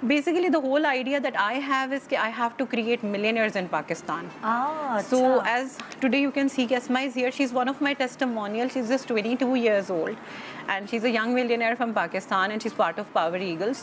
basically the whole idea that I have is that I have to create millionaires in Pakistan. So as today you can see Asma is here. She's one of my testimonials. She's just 22 years old and she's a young millionaire from Pakistan and she's part of Power Eagles.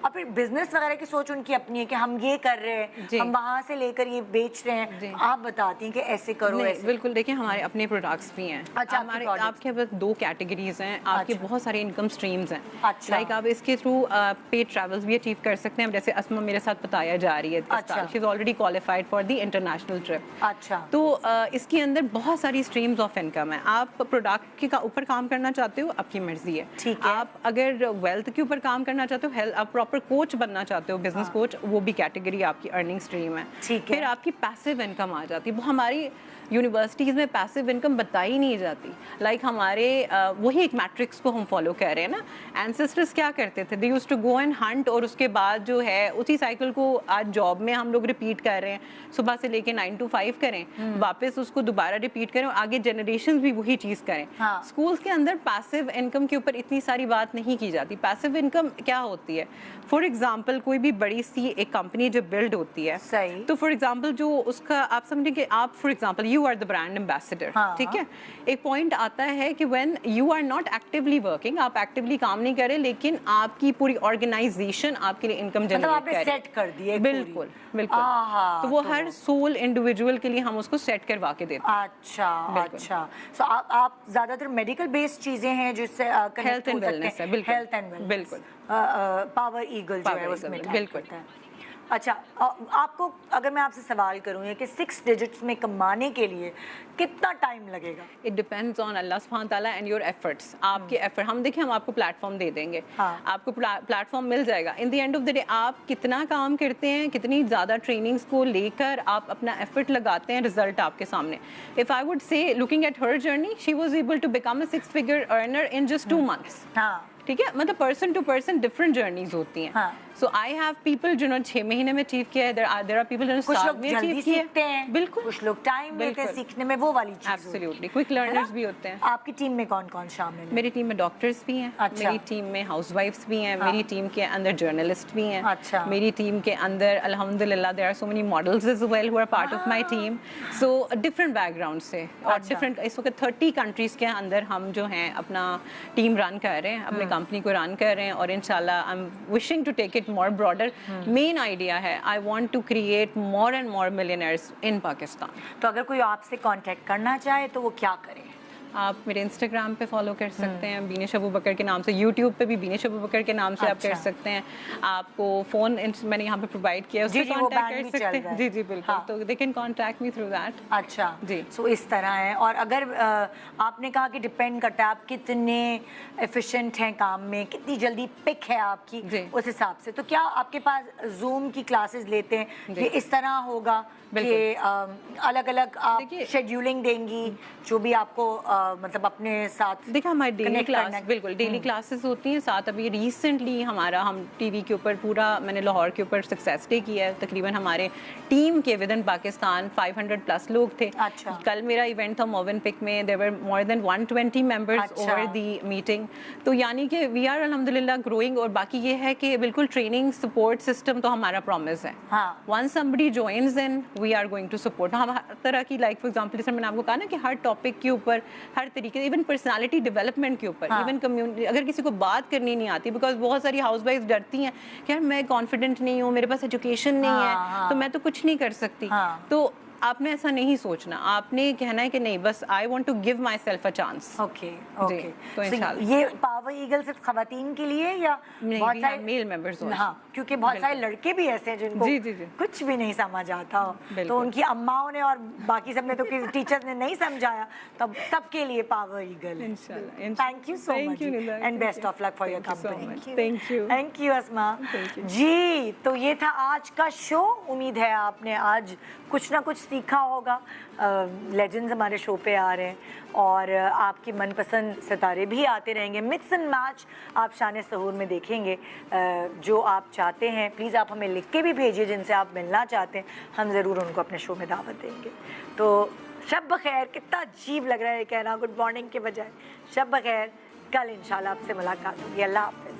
اور پھر business وغیرہ کی سوچ ان کی اپنی ہے کہ ہم یہ کر رہے ہیں, ہم وہاں سے لے کر یہ بیچ رہے ہیں, آپ بتاتی ہیں کہ ایسے کرو ایسے. بالکل, دیکھیں ہمارے اپنے پروڈکٹس بھی ہیں. ہمارے آپ کے پاس 2 کیٹیگریز ہیں, آپ کے بہت سارے انکم سٹریمز ہیں. لائک آپ اس کے تھرو پیڈ ٹریولز بھی اچیو کر سکتے ہیں. جیسے اسما میرے ساتھ بتایا جا رہی ہے, she is already qualified for the international trip. تو اس کے اندر بہت ساری اسٹریمز آف انکم ہیں. آپ پروڈکٹ کے اوپر کام کرنا چاہتے ہو, آپ کی مرضی ہے. آپ اگر ویلتھ کے اوپر کام کرنا چاہتے ہو, آپ پراپر کوچ بننا چاہتے ہو, بزنس کوچ, وہ بھی کیٹیگری آپ کی ارننگ اسٹریم ہے. پھر آپ کی پیسو انکم آ جاتی ہے. وہ ہماری یونیورسٹیز میں پیسو انکم بتائی نہیں جاتی. لائک ہمارے وہی ایک میٹرکس کو ہم فالو کر رہے ہیں نا. اینسسٹرز کیا کرتے تھے, they use to go and hunt, اور اس کے بعد جو ہے اسی سائیکل کو آج جاب میں ہم لوگ ریپیٹ کر رہے ہیں. صبح سے لے کے 9 to 5 کریں, واپس اس کو دوبارہ ریپیٹ کریں, اور آگے جنریشنز بھی وہی چیز کریں. اسکولس کے اندر پیسو انکم کے اوپر اتنی ساری بات نہیں کی جاتی. پیسو انکم کیا ہوتی ہے؟ فار ایگزامپل کوئی بھی بڑی سی ایک کمپنی جو بلڈ ہوتی ہے, تو فار ایگزامپل جو اس کا آپ سمجھیں کہ آپ for example you are the brand ambassador, ٹھیک ہے. ایک پوائنٹ آتا ہے کہ when you are not actually working, آپ ایکٹیولی کام نہیں کریں, لیکن آپ کی پوری آرگنائزیشن آپ کے لیے انکم جنریٹ کر رہی ہے. بالکل بالکل. تو وہ ہر سول انڈیویجول کے لیے ہم اس کو سیٹ کروا کے دیتے ہیں. اچھا. سو آپ زیادہ تر میڈیکل بیسڈ چیزیں ہیں جس سے ہیلتھ اینڈ ویلنس ہے. بالکل. پاور ایگل جو ہے اس میں بالکل. اچھا, آپ کو اگر میں آپ سے سوال کروں کہ 6 ڈیجٹس میں کمانے کے لیے کتنا ٹائم لگے گا؟ اٹ ڈیپینڈز آن اللہ سبحانہ تعالیٰ اینڈ یور ایفرٹس. آپ کے ایفرٹ, ہم دیکھیں ہم آپ کو پلیٹ فارم دے دیں گے, آپ کو پلیٹ فارم مل جائے گا. In the end of the day آپ کتنا کام کرتے ہیں, کتنی زیادہ ٹریننگس کو لے کر آپ اپنا ایفرٹ لگاتے ہیں, رزلٹ آپ کے سامنے. If I would say looking at her journey, she was able to become a 6 figure earner in just 2 months. ٹھیک ہے, مطلب person to person different journeys ہوتی ہیں. سو آئی ہیو پیپل جنہوں نے 6 مہینے میں اچیو کیا ہے, دیر آر پیپل جنہوں نے سال میں اچیو کیا ہے. بالکل, کچھ لوگ ٹائم لیتے ہیں سیکھنے میں, وہ والی چیز. ایبسلیوٹلی, کوئک لرنرز بھی ہوتے ہیں. آپ کی ٹیم میں کون کون شامل ہیں؟ میری ٹیم میں ڈاکٹرز بھی ہیں, میری ٹیم میں ہاؤس وائفس بھی ہیں, میری ٹیم کے اندر جرنلسٹ بھی ہیں, میری ٹیم کے اندر الحمدللہ there are so many models as well who are part of my team. So different background سے, اور ڈفرنٹ, اس وقت 30 کنٹریز کے اندر ہم جو ہیں اپنا ٹیم رن کر رہے ہیں, اپنے کمپنی کو رن کر رہے ہیں. اور انشاءاللہ I am wishing to take it more broader. Main idea ہے I want to create more and more millionaires in Pakistan. تو اگر کوئی آپ سے کانٹیکٹ کرنا چاہے تو وہ کیا کرے؟ آپ میرے انسٹاگرام پہ فالو کر سکتے ہیں بینش ابو بکر کے نام سے, یوٹیوب پہ بھی بینش ابو بکر کے نام سے آپ کر سکتے ہیں. آپ کو فون میں نے یہاں پہ پرووائڈ کیا, اس پہ کانٹیکٹ کر سکتے ہیں. جی جی بالکل, تو they can contact me through that. اچھا جی, سو اس طرح ہے. اور اگر آپ نے کہا کہ ڈپینڈ کرتا ہے آپ کتنے ایفیشینٹ ہیں کام میں, کتنی جلدی پک ہے آپ کی, اس حساب سے تو کیا آپ کے پاس زوم کی کلاسز لیتے ہیں, یہ اس طرح ہوگا کہ الگ الگ آپ شیڈیولنگ دیں گی جو بھی آپ کو مطلب اپنے ساتھ؟ دیکھا ہماری ڈیلی کلاس, بالکل ڈیلی کلاسز ہوتی ہیں. ساتھ ابھی ریسنٹلی ہمارا ہم ٹی وی کے اوپر پورا میں نے لاہور کے اوپر سکسیس ڈے کیا ہے. تقریباً ہمارے ٹیم کے ود ان پاکستان 500+ لوگ تھے. کل میرا ایونٹ تھا موون پک میں, دیر ور مور دین 120 ممبرز اوور دی میٹنگ. تو یعنی کہ وی آر الحمدللہ گروئنگ. اور باقی یہ ہے کہ بالکل ٹریننگ سپورٹ سسٹم تو ہمارا پرومس ہے. Once somebody joins in we are going to support. ہم ہر طرح کی, لائک فار ایگزامپل جیسے میں نے آپ کو کہا نا کہ ہر ٹاپک کے اوپر, ہر طریقے, ایون پرسنالٹی ڈیولپمنٹ کے اوپر, ایون کمیونٹی, اگر کسی کو بات کرنی نہیں آتی, بیکاز بہت ساری ہاؤس وائف ڈرتی ہیں کہ یار میں کانفیڈنٹ نہیں ہوں, میرے پاس ایجوکیشن نہیں ہے, تو میں تو کچھ نہیں کر سکتی. تو آپ نے ایسا نہیں سوچنا, آپ نے کہنا ہے کہ نہیں بس I want to give myself a chance. Okay okay. تو یہ پاور ایگل صرف خواتین کے لیے یا بہت سارے میل ممبرز؟ ہاں, کیونکہ بہت سارے لڑکے بھی ایسے ہیں جن کو کچھ بھی نہیں سمجھ آتا ہو, تو ان کی اماؤں نے اور باقی سب نے تو ٹیچرز نے نہیں سمجھایا, تب سب کے لیے power eagle. Thank you so much and best of luck for your company. Thank you Asma ji. تو یہ تھا آج کا شو. امید ہے آپ نے آج کچھ نہ کچھ سیکھا ہوگا. لیجنڈز ہمارے شو پہ آ رہے ہیں اور آپ کی من پسند ستارے بھی آتے رہیں گے. مکس اینڈ میچ آپ شان سحور میں دیکھیں گے. جو آپ چاہتے ہیں پلیز آپ ہمیں لکھ کے بھی بھیجیے, جن سے آپ ملنا چاہتے ہیں, ہم ضرور ان کو اپنے شو میں دعوت دیں گے. تو شب بخیر. کتنا عجیب لگ رہا ہے کہنا گڈ مارننگ کے بجائے. شب بخیر. کل انشاءاللہ آپ سے ملاقات ہوگی. اللہ حافظ.